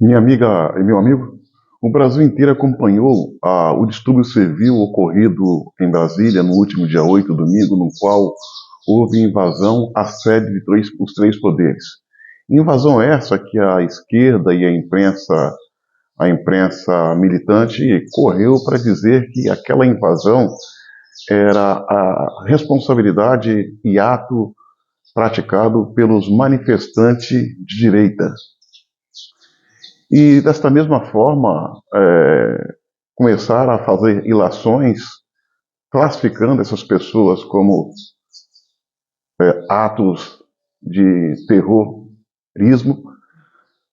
Minha amiga e meu amigo, o Brasil inteiro acompanhou o distúrbio civil ocorrido em Brasília no último dia 8, domingo, no qual houve invasão à sede os três poderes. Invasão essa que a esquerda e a imprensa militante correu para dizer que aquela invasão era a responsabilidade e ato praticado pelos manifestantes de direita. E desta mesma forma, começaram a fazer ilações classificando essas pessoas como atos de terrorismo.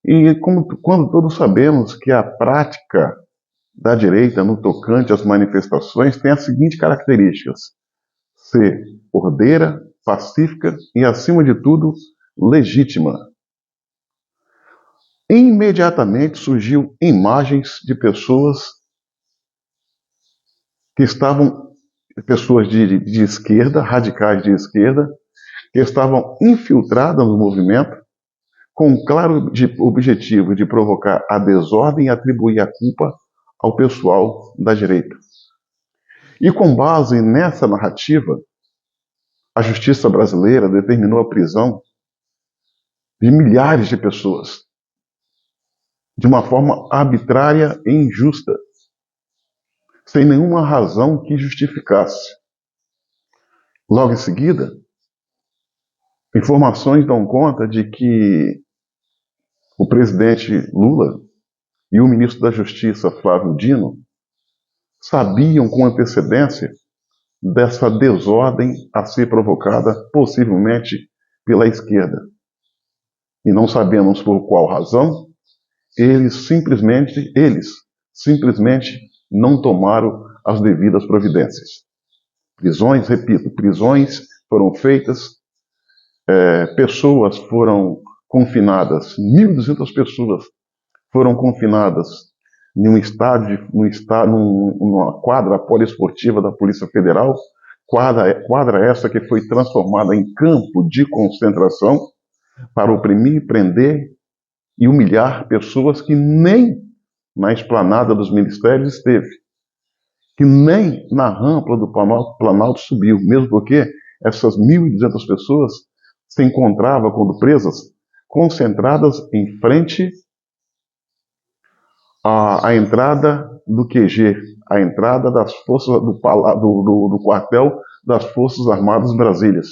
E quando todos sabemos que a prática da direita no tocante às manifestações tem as seguintes características: ser ordeira, pacífica e, acima de tudo, legítima. Imediatamente surgiu imagens de pessoas que estavam, pessoas de esquerda, radicais de esquerda, que estavam infiltradas no movimento, com o claro objetivo de provocar a desordem e atribuir a culpa ao pessoal da direita. E com base nessa narrativa, a justiça brasileira determinou a prisão de milhares de pessoas, de uma forma arbitrária e injusta, sem nenhuma razão que justificasse. Logo em seguida, informações dão conta de que o presidente Lula e o ministro da Justiça, Flávio Dino, sabiam com antecedência dessa desordem a ser provocada possivelmente pela esquerda. E não sabemos por qual razão, eles simplesmente não tomaram as devidas providências. Prisões, repito, prisões foram feitas, pessoas foram confinadas, 1.200 pessoas foram confinadas numa quadra poliesportiva da Polícia Federal, quadra essa que foi transformada em campo de concentração para oprimir, prender e humilhar pessoas que nem na esplanada dos ministérios esteve, que nem na rampa do Planalto subiu, mesmo porque essas 1.200 pessoas se encontravam, quando presas, concentradas em frente à entrada do QG, a entrada das forças do quartel das Forças Armadas Brasílias.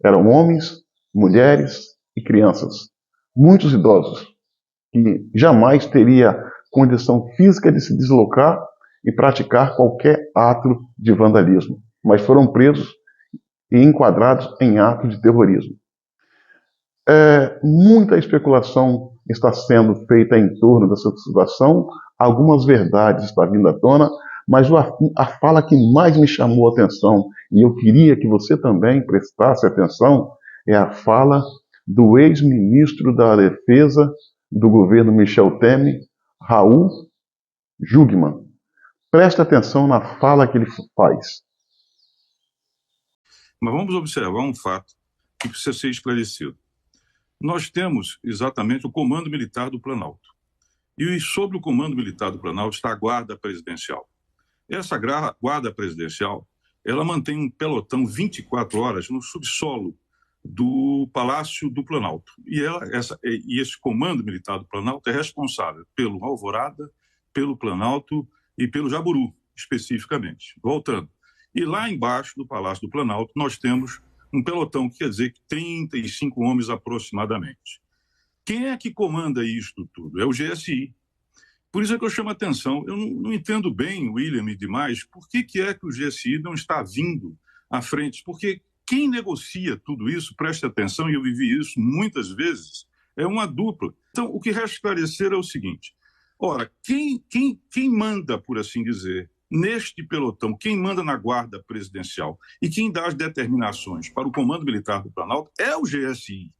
Eram homens, mulheres e crianças, muitos idosos, que jamais teria condição física de se deslocar e praticar qualquer ato de vandalismo, mas foram presos e enquadrados em ato de terrorismo. Muita especulação está sendo feita em torno dessa situação, algumas verdades estão vindo à tona, mas a fala que mais me chamou a atenção, e eu queria que você também prestasse atenção, é a fala do ex-ministro da Defesa do governo Michel Temer, Raul Jungmann. Preste atenção na fala que ele faz. Mas vamos observar um fato que precisa ser esclarecido. Nós temos exatamente o Comando Militar do Planalto. E sobre o Comando Militar do Planalto está a Guarda Presidencial. Essa Guarda Presidencial, ela mantém um pelotão 24 horas no subsolo do Palácio do Planalto. E esse Comando Militar do Planalto é responsável pelo Alvorada, pelo Planalto e pelo Jaburu, especificamente. Voltando. E lá embaixo do Palácio do Planalto, nós temos um pelotão, que quer dizer que 35 homens aproximadamente. Quem é que comanda isto tudo? É o GSI. Por isso é que eu chamo a atenção. Eu não entendo bem, William e demais, por que é que o GSI não está vindo à frente? Porque quem negocia tudo isso, preste atenção, e eu vivi isso muitas vezes, é uma dupla. Então, o que resta esclarecer é o seguinte. Ora, quem manda, por assim dizer, neste pelotão, quem manda na Guarda Presidencial e quem dá as determinações para o Comando Militar do Planalto é o GSI.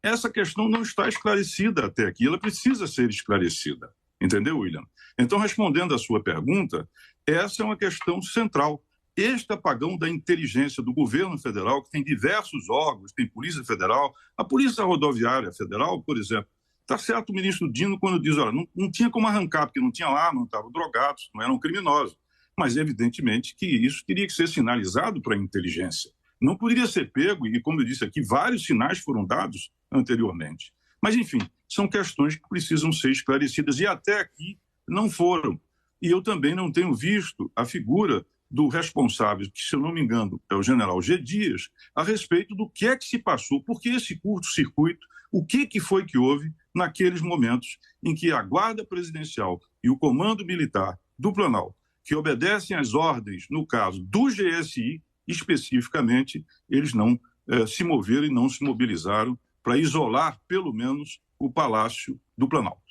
Essa questão não está esclarecida até aqui, ela precisa ser esclarecida. Entendeu, William? Então, respondendo à sua pergunta, essa é uma questão central. Este apagão da inteligência do governo federal, que tem diversos órgãos, tem Polícia Federal, a Polícia Rodoviária Federal, por exemplo, Está certo o ministro Dino quando diz, olha, não tinha como arrancar, porque não tinha arma, não estavam drogados, não eram criminosos. Mas, evidentemente, que isso teria que ser sinalizado para a inteligência. Não poderia ser pego, e como eu disse aqui, vários sinais foram dados anteriormente. Mas, enfim, são questões que precisam ser esclarecidas, e até aqui não foram. E eu também não tenho visto a figura do responsável, que, se eu não me engano, é o general G. Dias, a respeito do que é que se passou, por que esse curto-circuito, o que foi que houve naqueles momentos em que a Guarda Presidencial e o Comando Militar do Planalto, que obedecem às ordens, no caso do GSI, especificamente, eles não se moveram e não se mobilizaram para isolar, pelo menos, o Palácio do Planalto.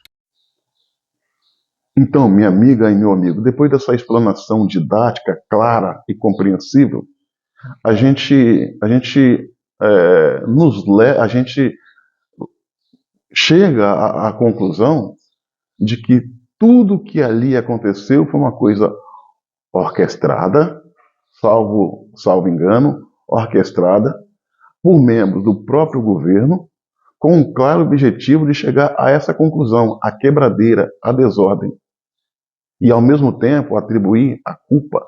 Então, minha amiga e meu amigo, depois dessa explanação didática, clara e compreensível, a gente chega à conclusão de que tudo que ali aconteceu foi uma coisa orquestrada, salvo engano, orquestrada por membros do próprio governo, com um claro objetivo de chegar a essa conclusão, a quebradeira, a desordem, e ao mesmo tempo atribuir a culpa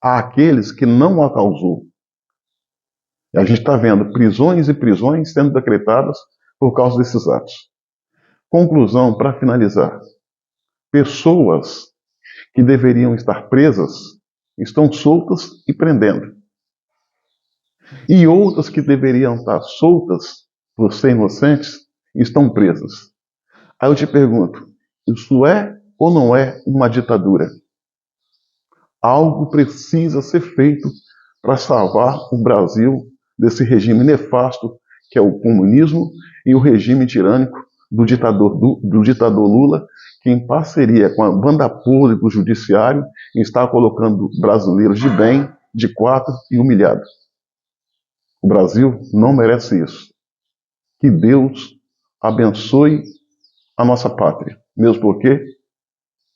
àqueles que não a causou. E a gente está vendo prisões e prisões sendo decretadas por causa desses atos. Conclusão, para finalizar: pessoas que deveriam estar presas estão soltas e prendendo. E outras que deveriam estar soltas por ser inocentes estão presas. Aí eu te pergunto, isso é ou não é uma ditadura? Algo precisa ser feito para salvar o Brasil desse regime nefasto que é o comunismo e o regime tirânico do ditador Lula, que em parceria com a banda podre do judiciário está colocando brasileiros de bem de quatro e humilhados. O Brasil não merece isso. Que Deus abençoe a nossa pátria. Mesmo porque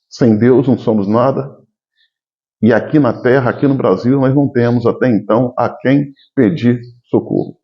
sem Deus não somos nada. E aqui na terra, aqui no Brasil, nós não temos até então a quem pedir socorro.